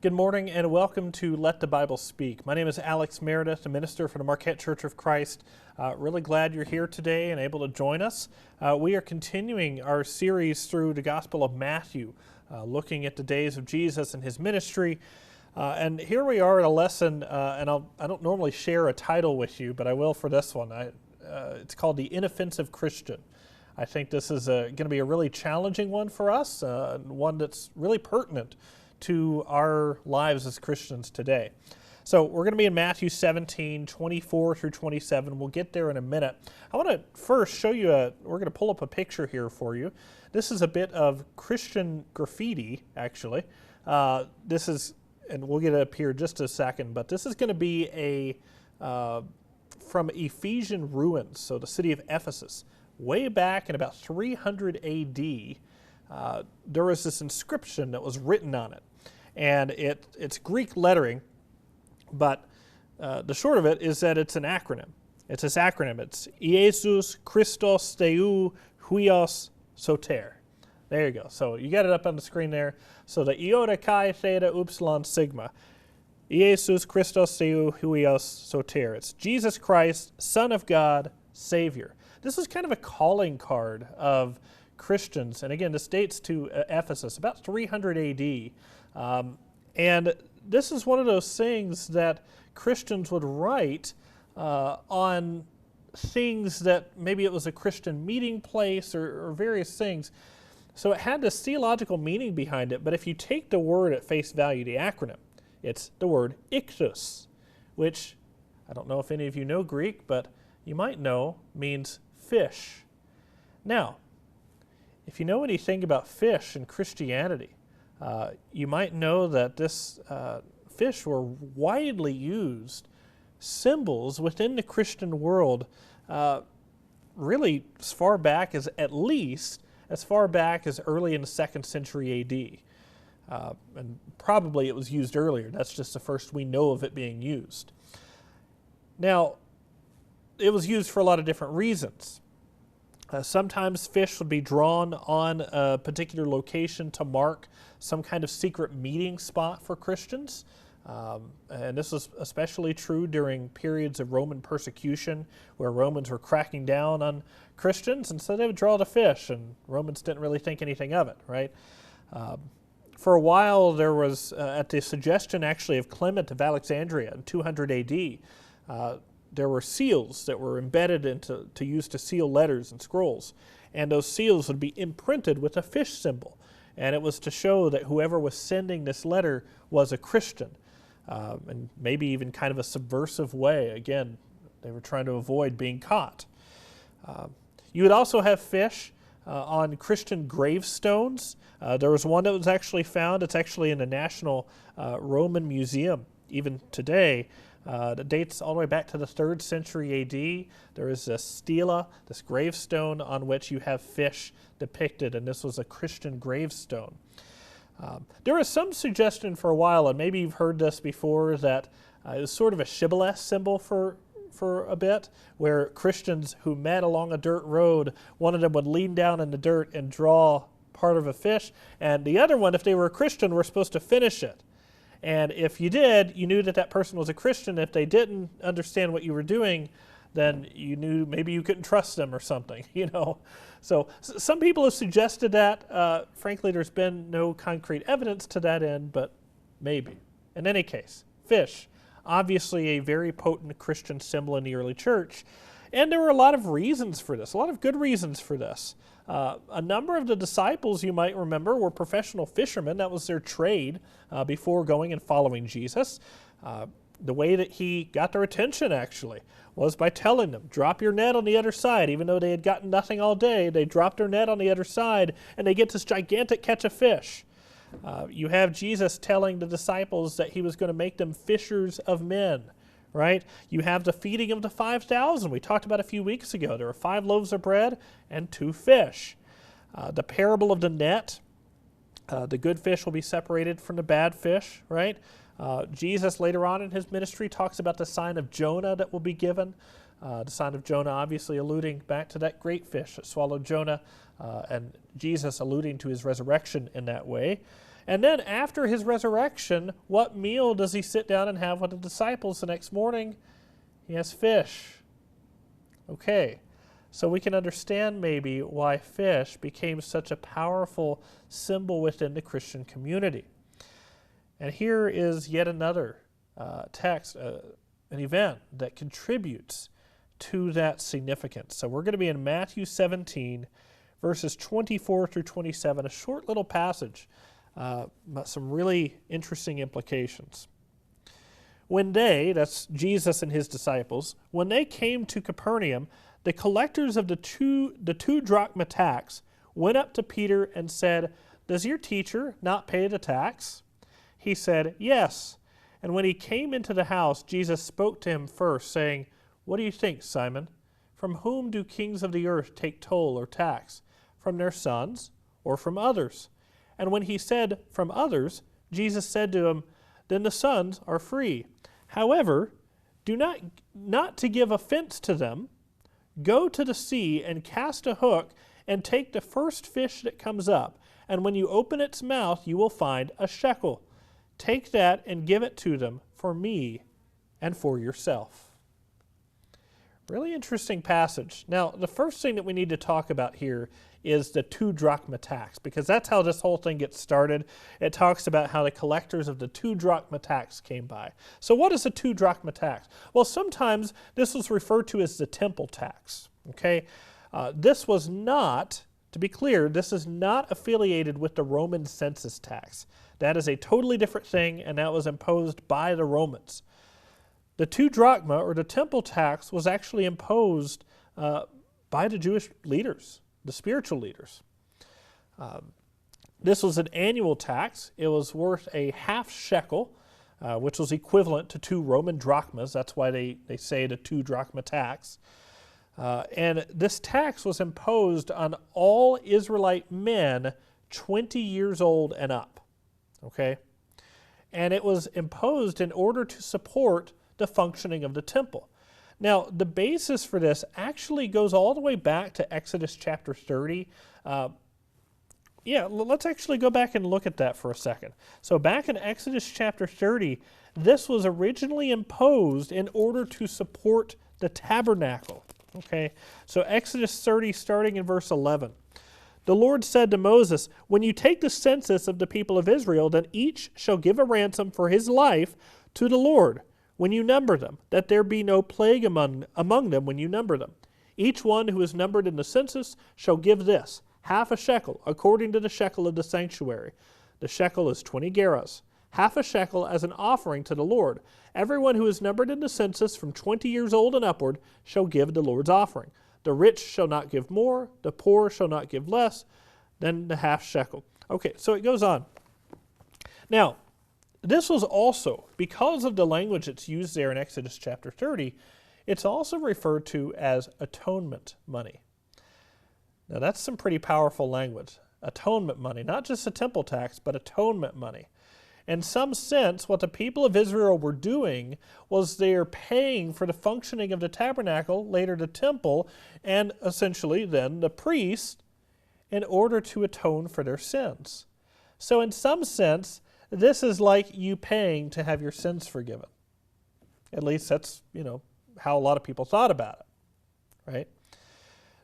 Good morning and welcome to Let the Bible Speak. My name is Alex Meredith, a minister for the Marquette Church of Christ. Really glad you're here today and able to join us. We are continuing our series through the Gospel of Matthew, looking at the days of Jesus and his ministry. And here we are at a lesson, and I don't normally share a title with you, but I will for this one. It's called The Inoffensive Christian. I think this is going to be a really challenging one for us, one that's really pertinent to our lives as Christians today. So we're going to be in Matthew 17, 24 through 27. We'll get there in a minute. I want to first show you we're going to pull up a picture here for you. This is a bit of Christian graffiti, actually. This is, and we'll get it up here in just a second, but this is going to be from Ephesian ruins, so the city of Ephesus. Way back in about 300 AD, there was this inscription that was written on it. And it's Greek lettering, but the short of it is that it's an acronym. It's this acronym. It's Iesus Christos Theou Huios Soter. There you go. So you got it up on the screen there. So the iota chi theta upsilon sigma. Iesus Christos Theou Huios Soter. It's Jesus Christ, Son of God, Savior. This is kind of a calling card of Christians, and again, this dates to Ephesus, about 300 AD. And this is one of those things that Christians would write on things that maybe it was a Christian meeting place or various things. So it had this theological meaning behind it, but if you take the word at face value, the acronym, it's the word ichthus, which I don't know if any of you know Greek, but you might know means fish. Now, if you know anything about fish and Christianity, you might know that this fish were widely used symbols within the Christian world, really as far back as as far back as early in the 2nd century AD. And probably it was used earlier. That's just the first we know of it being used. Now, it was used for a lot of different reasons. Sometimes fish would be drawn on a particular location to mark some kind of secret meeting spot for Christians. And this was especially true during periods of Roman persecution where Romans were cracking down on Christians, and so they would draw the fish, and Romans didn't really think anything of it, right? For a while there was, at the suggestion actually of Clement of Alexandria in 200 AD, there were seals that were embedded to use to seal letters and scrolls. And those seals would be imprinted with a fish symbol. And it was to show that whoever was sending this letter was a Christian. And maybe even kind of a subversive way. Again, they were trying to avoid being caught. You would also have fish on Christian gravestones. There was one that was actually found. It's actually in the National Roman Museum, even today. That dates all the way back to the 3rd century AD. There is a stela, this gravestone on which you have fish depicted, and this was a Christian gravestone. There was some suggestion for a while, and maybe you've heard this before, that it was sort of a shibboleth symbol for a bit, where Christians who met along a dirt road, one of them would lean down in the dirt and draw part of a fish, and the other one, if they were a Christian, were supposed to finish it. And if you did, you knew that that person was a Christian. If they didn't understand what you were doing, then you knew maybe you couldn't trust them or something, So some people have suggested that. Frankly, there's been no concrete evidence to that end, but maybe. In any case, fish, obviously a very potent Christian symbol in the early church. And there were a lot of reasons for this, a lot of good reasons for this. A number of the disciples, you might remember, were professional fishermen. That was their trade before going and following Jesus. The way that he got their attention, actually, was by telling them, drop your net on the other side. Even though they had gotten nothing all day, they dropped their net on the other side, and they get this gigantic catch of fish. You have Jesus telling the disciples that he was going to make them fishers of men. Right? You have the feeding of the 5,000 we talked about a few weeks ago. There were 5 loaves of bread and 2 fish. The parable of the net, the good fish will be separated from the bad fish, right? Jesus later on in his ministry talks about the sign of Jonah that will be given. The sign of Jonah obviously alluding back to that great fish that swallowed Jonah, and Jesus alluding to his resurrection in that way. And then after his resurrection, what meal does he sit down and have with the disciples the next morning? He has fish. Okay, so we can understand maybe why fish became such a powerful symbol within the Christian community. And here is yet another text, an event that contributes to that significance. So we're going to be in Matthew 17, verses 24 through 27, a short little passage, but some really interesting implications. When they, that's Jesus and his disciples, when they came to Capernaum, the collectors of the two drachma tax went up to Peter and said, "Does your teacher not pay the tax?" He said, "Yes." And when he came into the house, Jesus spoke to him first, saying, "What do you think, Simon? From whom do kings of the earth take toll or tax? From their sons or from others?" And when he said, "From others," Jesus said to him, "Then the sons are free. However, do not to give offense to them, go to the sea and cast a hook and take the first fish that comes up. And when you open its mouth, you will find a shekel. Take that and give it to them for me and for yourself." Really interesting passage. Now, the first thing that we need to talk about here is the 2 drachma tax, because that's how this whole thing gets started. It talks about how the collectors of the 2 drachma tax came by. So what is a 2 drachma tax? Well, sometimes this was referred to as the temple tax. Okay, this was not, to be clear, this is not affiliated with the Roman census tax. That is a totally different thing, and that was imposed by the Romans. The 2 drachma, or the temple tax, was actually imposed by the Jewish leaders, the spiritual leaders. This was an annual tax. It was worth a half shekel, which was equivalent to 2 Roman drachmas. That's why they say the 2 drachma tax. And this tax was imposed on all Israelite men 20 years old and up. Okay? And it was imposed in order to support the functioning of the temple. Now, the basis for this actually goes all the way back to Exodus chapter 30. Let's actually go back and look at that for a second. So back in Exodus chapter 30, this was originally imposed in order to support the tabernacle. Okay, so Exodus 30, starting in verse 11. The Lord said to Moses, "When you take the census of the people of Israel, then each shall give a ransom for his life to the Lord when you number them, that there be no plague among them when you number them. Each one who is numbered in the census shall give this, half a shekel, according to the shekel of the sanctuary. The shekel is 20 gerahs, half a shekel as an offering to the Lord. Everyone who is numbered in the census from 20 years old and upward shall give the Lord's offering. The rich shall not give more, the poor shall not give less than the half shekel." Okay, so it goes on. Now, this was also, because of the language that's used there in Exodus chapter 30, it's also referred to as atonement money. Now, that's some pretty powerful language. Atonement money, not just a temple tax, but atonement money. In some sense, what the people of Israel were doing was they're paying for the functioning of the tabernacle, later the temple, and essentially then the priest, in order to atone for their sins. So in some sense, this is like you paying to have your sins forgiven. At least that's, how a lot of people thought about it, right?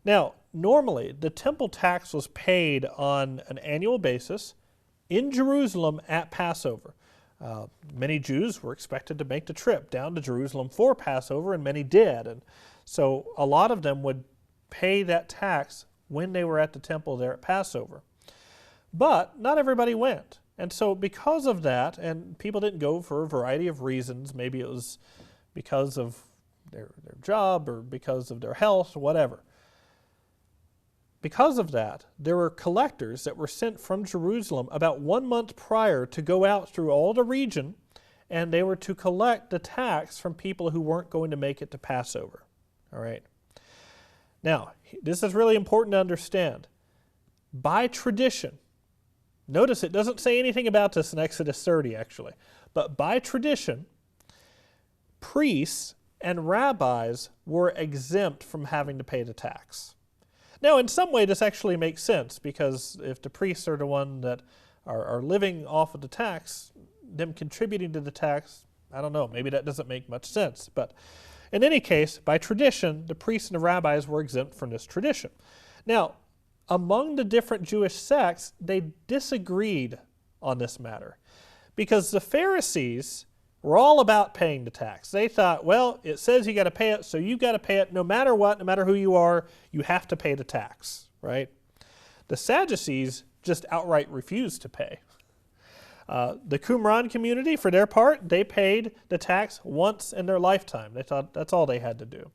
Now, normally, the temple tax was paid on an annual basis in Jerusalem at Passover. Many Jews were expected to make the trip down to Jerusalem for Passover, and many did. And so a lot of them would pay that tax when they were at the temple there at Passover. But not everybody went. And so because of that, and people didn't go for a variety of reasons, maybe it was because of their job or because of their health or whatever. Because of that, there were collectors that were sent from Jerusalem about 1 month prior to go out through all the region, and they were to collect the tax from people who weren't going to make it to Passover. All right. Now, this is really important to understand. By tradition, notice it doesn't say anything about this in Exodus 30, actually, but by tradition, priests and rabbis were exempt from having to pay the tax. Now, in some way, this actually makes sense, because if the priests are the one that are living off of the tax, them contributing to the tax, I don't know, maybe that doesn't make much sense. But in any case, by tradition, the priests and the rabbis were exempt from this tradition. Now, among the different Jewish sects, they disagreed on this matter because the Pharisees were all about paying the tax. They thought, well, it says you got to pay it, so you've got to pay it no matter what, no matter who you are, you have to pay the tax, right? The Sadducees just outright refused to pay. The Qumran community, for their part, they paid the tax once in their lifetime. They thought that's all they had to do.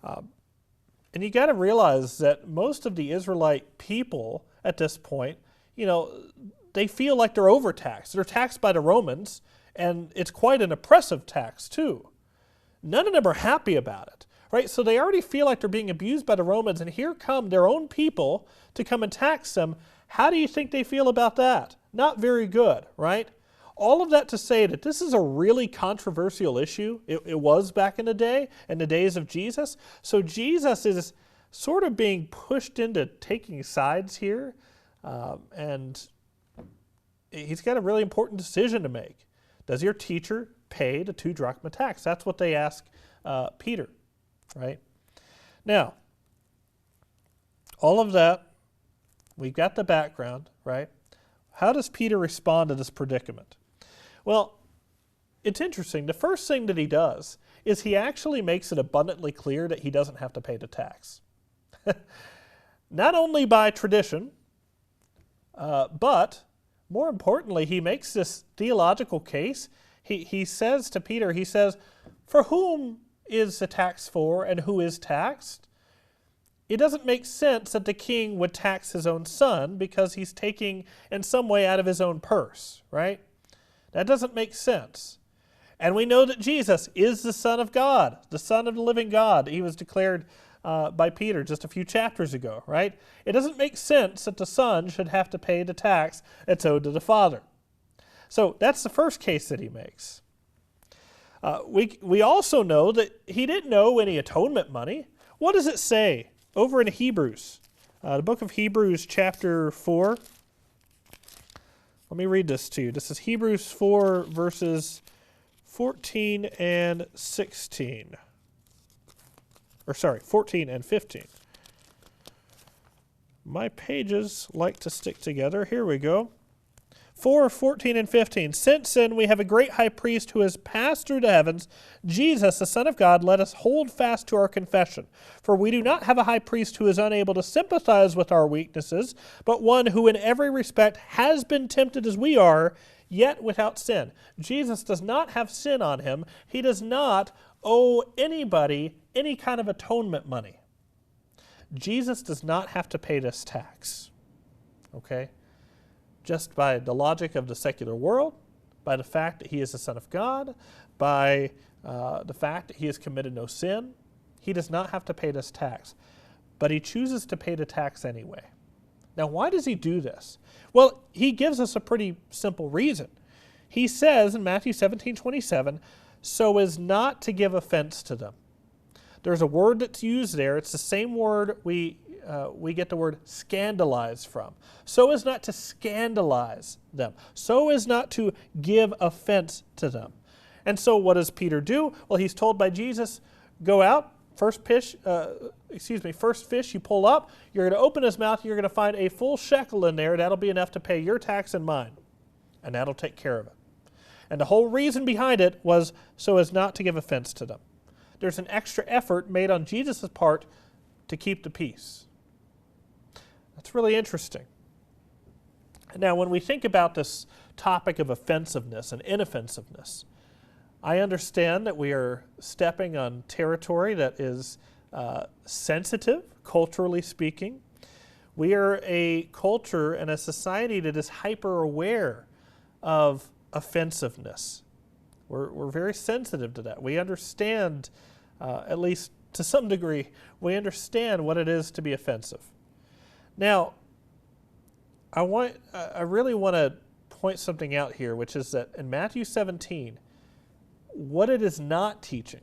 And you got to realize that most of the Israelite people at this point, they feel like they're overtaxed. They're taxed by the Romans, and it's quite an oppressive tax too. None of them are happy about it, right? So they already feel like they're being abused by the Romans, and here come their own people to come and tax them. How do you think they feel about that? Not very good, right? All of that to say that this is a really controversial issue. It was back in the day, in the days of Jesus. So Jesus is sort of being pushed into taking sides here, and he's got a really important decision to make. Does your teacher pay the 2 drachma tax? That's what they ask Peter, right? Now, all of that, we've got the background, right? How does Peter respond to this predicament? Well, it's interesting. The first thing that he does is he actually makes it abundantly clear that he doesn't have to pay the tax. Not only by tradition, but more importantly, he makes this theological case. He says to Peter, he says, for whom is the tax for and who is taxed? It doesn't make sense that the king would tax his own son because he's taking in some way out of his own purse, right? That doesn't make sense. And we know that Jesus is the Son of God, the Son of the living God. He was declared by Peter just a few chapters ago, right? It doesn't make sense that the Son should have to pay the tax that's owed to the Father. So that's the first case that he makes. We also know that he didn't owe any atonement money. What does it say over in Hebrews? The book of Hebrews chapter 4. Let me read this to you. This is Hebrews 4 verses 14 and 16. 14 and 15. My pages like to stick together. Here we go. 4:14 and 15. Since then we have a great high priest who has passed through the heavens, Jesus, the Son of God, let us hold fast to our confession. For we do not have a high priest who is unable to sympathize with our weaknesses, but one who in every respect has been tempted as we are, yet without sin. Jesus does not have sin on him. He does not owe anybody any kind of atonement money. Jesus does not have to pay this tax. Okay? Just by the logic of the secular world, by the fact that he is the Son of God, by the fact that he has committed no sin, he does not have to pay this tax. But he chooses to pay the tax anyway. Now, why does he do this? Well, he gives us a pretty simple reason. He says in Matthew 17:27, so as not to give offense to them. There's a word that's used there. It's the same word we get the word scandalize from. So as not to scandalize them. So as not to give offense to them. And so what does Peter do? Well, he's told by Jesus, go out, first fish you pull up, you're going to open his mouth, you're going to find a full shekel in there. That'll be enough to pay your tax and mine. And that'll take care of it. And the whole reason behind it was so as not to give offense to them. There's an extra effort made on Jesus' part to keep the peace. That's really interesting. Now, when we think about this topic of offensiveness and inoffensiveness, I understand that we are stepping on territory that is sensitive, culturally speaking. We are a culture and a society that is hyper-aware of offensiveness. We're very sensitive to that. We understand, at least to some degree, we understand what it is to be offensive. Now, I really want to point something out here, which is that in Matthew 17, what it is not teaching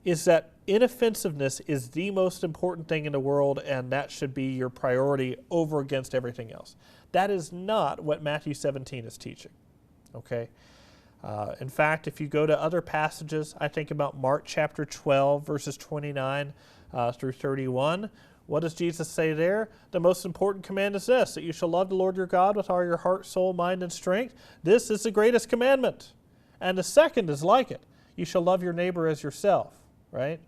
is that inoffensiveness is the most important thing in the world, and that should be your priority over against everything else. That is not what Matthew 17 is teaching. Okay? In fact, if you go to other passages, I think about Mark chapter 12, verses 29 through 31. What does Jesus say there? The most important command is this, that you shall love the Lord your God with all your heart, soul, mind, and strength. This is the greatest commandment. And the second is like it. You shall love your neighbor as yourself, right?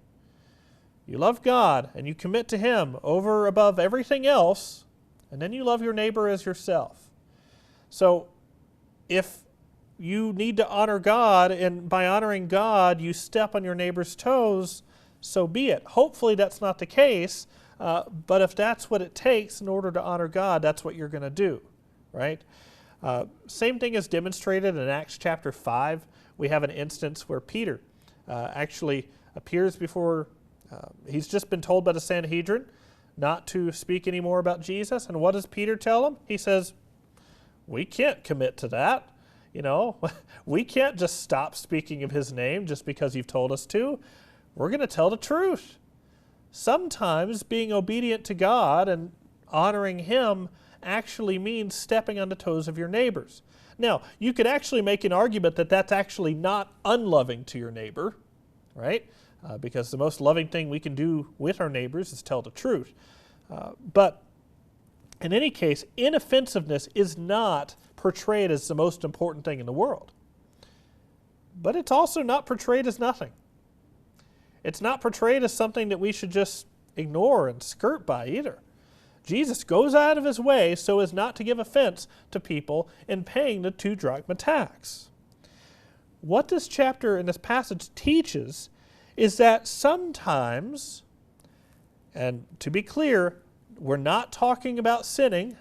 You love God and you commit to Him over above everything else, and then you love your neighbor as yourself. So if you need to honor God, and by honoring God you step on your neighbor's toes, so be it. Hopefully that's not the case, but if that's what it takes in order to honor God, that's what you're going to do, right? Same thing is demonstrated in Acts chapter 5. We have an instance where Peter actually appears before, he's just been told by the Sanhedrin not to speak anymore about Jesus. And what does Peter tell him? He says, we can't commit to that. You know, we can't just stop speaking of His name just because you've told us to. We're going to tell the truth. Sometimes being obedient to God and honoring Him actually means stepping on the toes of your neighbors. Now, you could actually make an argument that that's actually not unloving to your neighbor, right? Because the most loving thing we can do with our neighbors is tell the truth. But in any case, inoffensiveness is not portrayed as the most important thing in the world. But it's also not portrayed as nothing. It's not portrayed as something that we should just ignore and skirt by either. Jesus goes out of His way so as not to give offense to people in paying the 2 drachma tax. What this chapter and this passage teaches is that sometimes, and to be clear, we're not talking about sinning.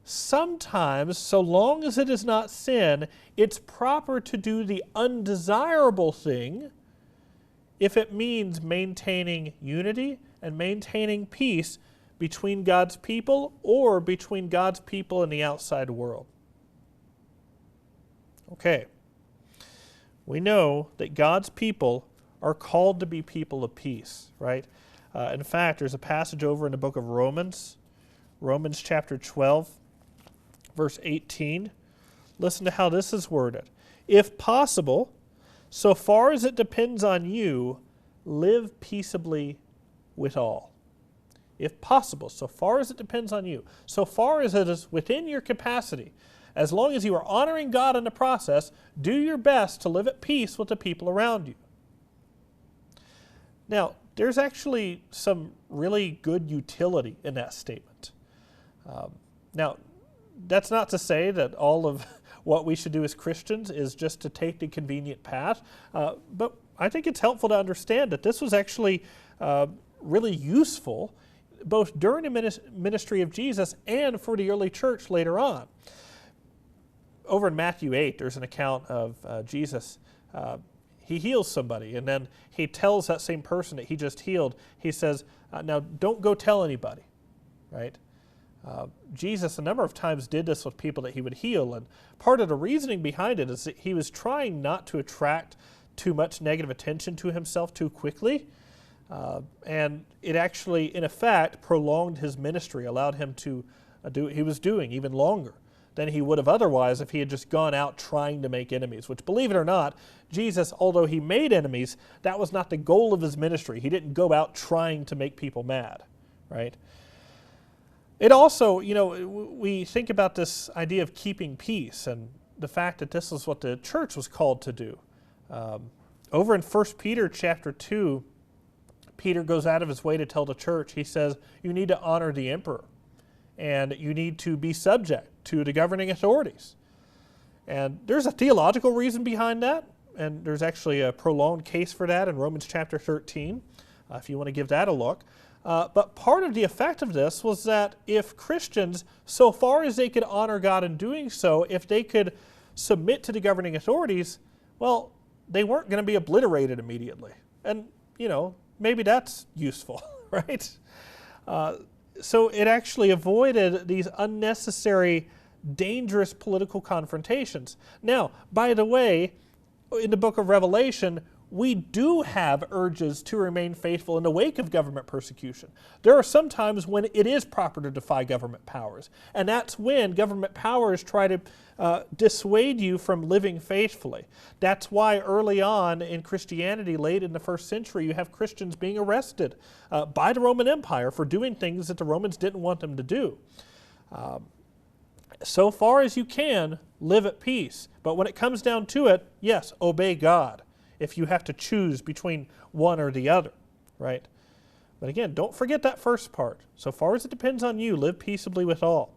Sometimes, so long as it is not sin, it's proper to do the undesirable thing if it means maintaining unity and maintaining peace between God's people or between God's people and the outside world. Okay. We know that God's people are called to be people of peace, right? In fact, there's a passage over in the book of Romans chapter 12, verse 18. Listen to how this is worded. If possible, so far as it depends on you, live peaceably with all. If possible, so far as it depends on you, so far as it is within your capacity, as long as you are honoring God in the process, do your best to live at peace with the people around you. Now, there's actually some really good utility in that statement. Now, that's not to say that all of what we should do as Christians is just to take the convenient path, but I think it's helpful to understand that this was actually really useful both during the ministry of Jesus and for the early church later on. Over in Matthew 8, there's an account of Jesus. He heals somebody, and then he tells that same person that he just healed, he says, now don't go tell anybody, right? Jesus a number of times did this with people that He would heal, and part of the reasoning behind it is that He was trying not to attract too much negative attention to Himself too quickly, and it actually, in effect, prolonged His ministry, allowed Him to do what He was doing even longer than He would have otherwise if He had just gone out trying to make enemies, which, believe it or not, Jesus, although He made enemies, that was not the goal of His ministry. He didn't go out trying to make people mad, right? It also, we think about this idea of keeping peace and the fact that this is what the church was called to do. Over in 1 Peter chapter 2, Peter goes out of his way to tell the church, he says, you need to honor the emperor, and you need to be subject to the governing authorities. And there's a theological reason behind that, and there's actually a prolonged case for that in Romans chapter 13, if you want to give that a look. But part of the effect of this was that if Christians, so far as they could honor God in doing so, if they could submit to the governing authorities, well, they weren't going to be obliterated immediately. And, maybe that's useful, right? So it actually avoided these unnecessary, dangerous political confrontations. Now, by the way, in the book of Revelation, we do have urges to remain faithful in the wake of government persecution. There are some times when it is proper to defy government powers, and that's when government powers try to dissuade you from living faithfully. That's why early on in Christianity, late in the first century, you have Christians being arrested by the Roman Empire for doing things that the Romans didn't want them to do. So far as you can, live at peace. But when it comes down to it, yes, obey God if you have to choose between one or the other, right? But again, don't forget that first part. So far as it depends on you, live peaceably with all.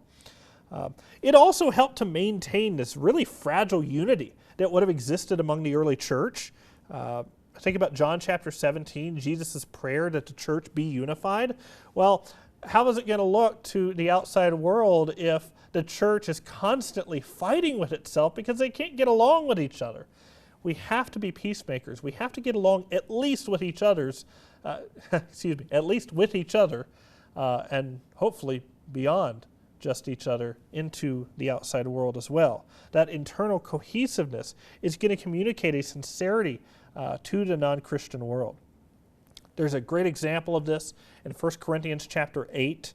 It also helped to maintain this really fragile unity that would have existed among the early church. Think about John chapter 17, Jesus' prayer that the church be unified. Well, how is it going to look to the outside world if the church is constantly fighting with itself because they can't get along with each other? We have to be peacemakers. We have to get along at least with each other's, at least with each other, and hopefully beyond just each other into the outside world as well. That internal cohesiveness is going to communicate a sincerity to the non-Christian world. There's a great example of this in 1 Corinthians chapter 8.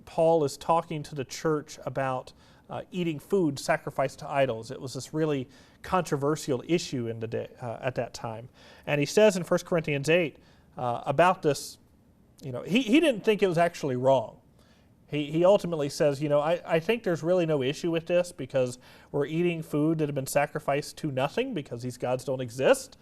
Paul is talking to the church about eating food sacrificed to idols. It was this really controversial issue in the day, at that time. And he says in 1 Corinthians 8 about this, he didn't think it was actually wrong. He ultimately says, I think there's really no issue with this because we're eating food that had been sacrificed to nothing because these gods don't exist.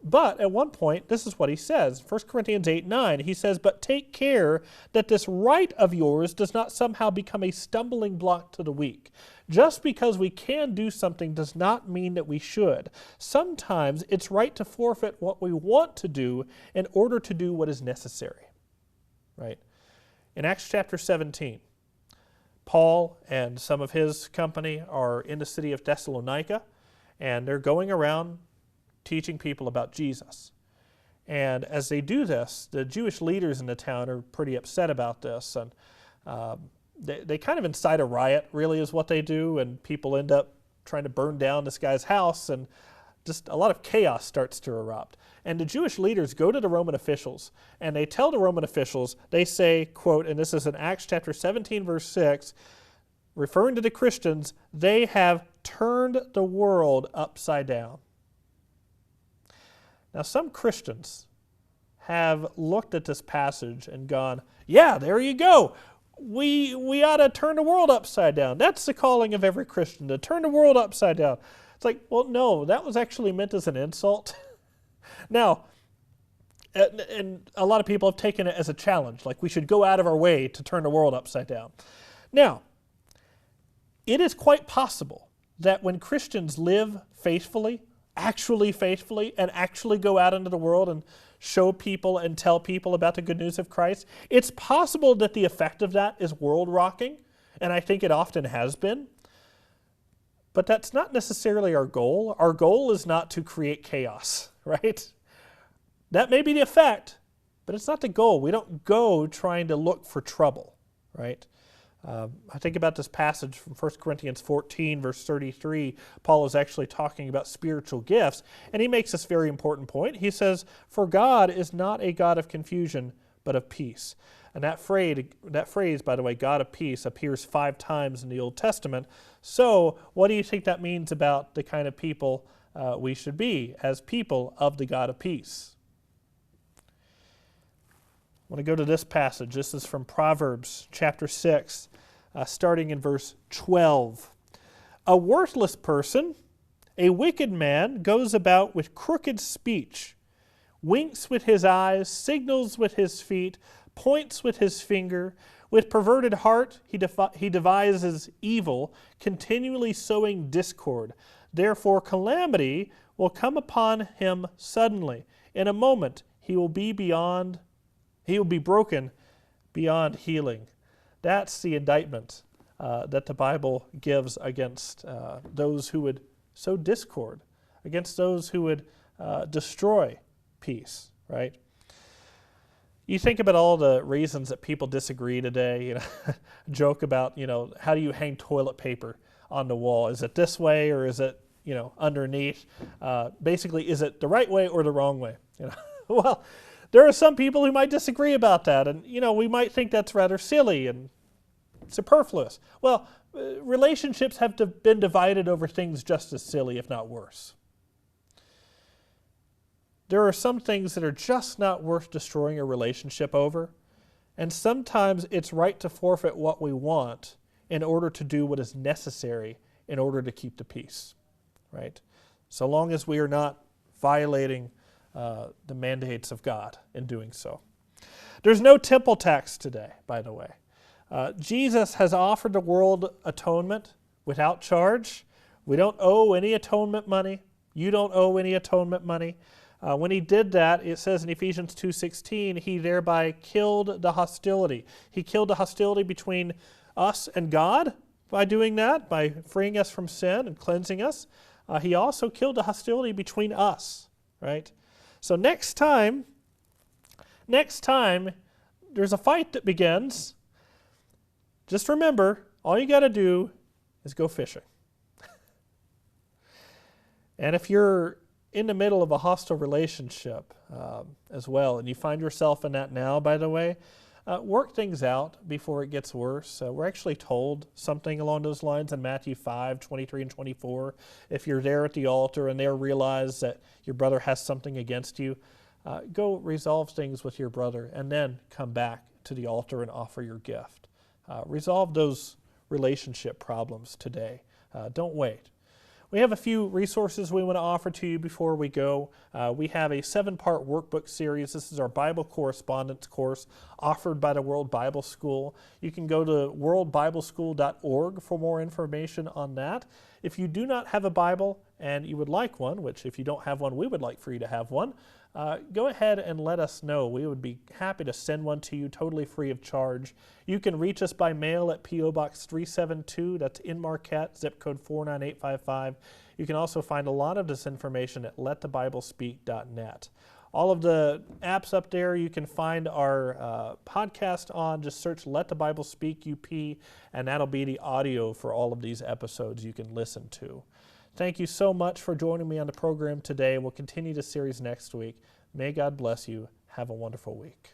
But at one point, this is what he says, 1 Corinthians 8:9, he says, "But take care that this right of yours does not somehow become a stumbling block to the weak. Just because we can do something does not mean that we should. Sometimes it's right to forfeit what we want to do in order to do what is necessary." Right? In Acts chapter 17, Paul and some of his company are in the city of Thessalonica, and they're going around teaching people about Jesus. And as they do this, the Jewish leaders in the town are pretty upset about this, and they kind of incite a riot, really, is what they do, and people end up trying to burn down this guy's house, and just a lot of chaos starts to erupt. And the Jewish leaders go to the Roman officials, and they tell the Roman officials, they say, quote, and this is in Acts chapter 17, verse 6, referring to the Christians, they have turned the world upside down. Now, some Christians have looked at this passage and gone, yeah, there you go. We ought to turn the world upside down. That's the calling of every Christian, to turn the world upside down. It's like, well, no, that was actually meant as an insult. Now, and a lot of people have taken it as a challenge, like we should go out of our way to turn the world upside down. Now, it is quite possible that when Christians live faithfully, actually faithfully, and actually go out into the world and show people and tell people about the good news of Christ, it's possible that the effect of that is world-rocking, and I think it often has been. But that's not necessarily our goal. Our goal is not to create chaos, right? That may be the effect, but it's not the goal. We don't go trying to look for trouble, right? I think about this passage from 1 Corinthians 14, verse 33. Paul is actually talking about spiritual gifts, and he makes this very important point. He says, "For God is not a God of confusion, but of peace." And that phrase, by the way, God of peace, appears 5 times in the Old Testament. So what do you think that means about the kind of people we should be as people of the God of peace? I want to go to this passage. This is from Proverbs chapter 6, starting in verse 12. "A worthless person, a wicked man, goes about with crooked speech, winks with his eyes, signals with his feet, points with his finger. With perverted heart he devises evil, continually sowing discord. Therefore calamity will come upon him suddenly. In a moment he will be broken beyond healing." That's the indictment that the Bible gives against those who would sow discord, against those who would destroy peace, right? You think about all the reasons that people disagree today, joke about, how do you hang toilet paper on the wall? Is it this way or is it, underneath. Basically, is it the right way or the wrong way? Well, there are some people who might disagree about that, and we might think that's rather silly and superfluous. Well, relationships have been divided over things just as silly, if not worse. There are some things that are just not worth destroying a relationship over, and sometimes it's right to forfeit what we want in order to do what is necessary in order to keep the peace, right? So long as we are not violating the mandates of God in doing so. There's no temple tax today, by the way. Jesus has offered the world atonement without charge. We don't owe any atonement money. You don't owe any atonement money. When he did that, it says in Ephesians 2:16, he thereby killed the hostility. He killed the hostility between us and God by doing that, by freeing us from sin and cleansing us. He also killed the hostility between us, right? So next time there's a fight that begins, just remember, all you got to do is go fishing. And if you're in the middle of a hostile relationship as well, and you find yourself in that now, by the way, work things out before it gets worse. We're actually told something along those lines in Matthew 5:23 and 24. If you're there at the altar and they realize that your brother has something against you, go resolve things with your brother and then come back to the altar and offer your gift. Resolve those relationship problems today. Don't wait. We have a few resources we want to offer to you before we go. We have a 7-part workbook series. This is our Bible correspondence course offered by the World Bible School. You can go to worldbibleschool.org for more information on that. If you do not have a Bible and you would like one, which if you don't have one, we would like for you to have one, go ahead and let us know. We would be happy to send one to you totally free of charge. You can reach us by mail at P.O. Box 372. That's in Marquette, zip code 49855. You can also find a lot of this information at letthebiblespeak.net. All of the apps up there you can find our podcast on. Just search Let the Bible Speak UP, and that'll be the audio for all of these episodes you can listen to. Thank you so much for joining me on the program today. We'll continue the series next week. May God bless you. Have a wonderful week.